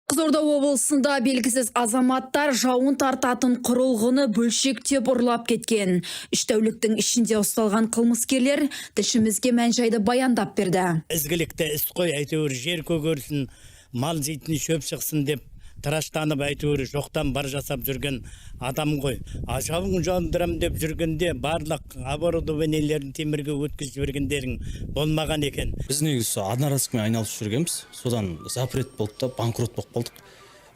Қызылорда облысында белгісіз азаматтар жауын тартатын құрылғыны бөлшектеп ұрлап кеткен. 3 тәуліктің ішінде ұсталған қылмыскерлер тілшімізге мән-жайды баяндап берді. Ізгілікті іс қой, әйтеуір жер көгерсін, мал жейтін шөп шықсын деп тыраштанып әйтеуір жоқтан бар жасап жүрген адам ғой. Жауын жауындырам деп жүргенде барлық оборудованиелерін темірге өткізіп жібергендерің болмаған екен. Біз негізі одноразкімен айналысып жүргенбіз. Содан запрет болды да банкрот болып қалдық.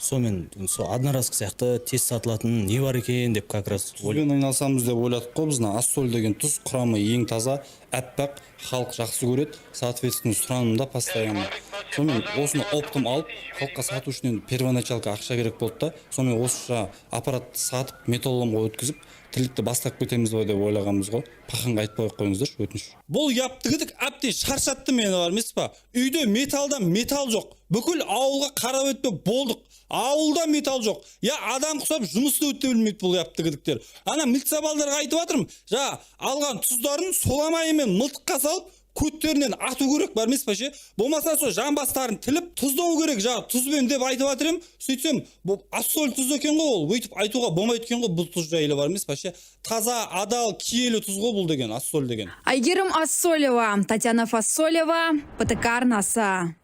Сонымен одноразкі сияқты тез сатылатын не бар екен деп как раз Тұзбен айналсамыз деп ойладық қой. Біздің ассоль деген тұз құрамы ең таза, әппақ, халық жақсы көреді, соответственно сұранымда постоянно. Сонымен осыны оптым алып, халыққа сату үшін первоначалка ақша керек болды да, сонымен осы аппаратты сатып, металлоломға өткізіп, тірлікті бастап кетеміз бе деп ойлағанбыз ғой. Пақанға айтпай қойыңыздар, өтініш. Бұл яптығыдық әбден шаршатты мені бар емес па? Үйде металдан металл жоқ. Бүкіл ауылға қарап өтпе болдық. Ауылда металл жоқ. Я адам құсап жұмысты өтте білмейді бұл яптығыдықтер. Ана милиция айтып жатырмын. Алған тұздарын соламайымен мылтыққа салып, көттерінен ату керек бар емес па ше? Болмаса сол жамбастарын тіліп тұздау керек. Тұзбен деп айтып жатырмын. Сөйтсем, бұл ассоль тұз екен ғой ол. Өйтіп айтуға болмайды екен ғой бұл тұз жайлы бар емес па ше? Таза, адал, киелі тұз ғой бұл деген, ассоль деген. Айгерім Ассолева, Татьяна Фасолева, ПТК арнасы.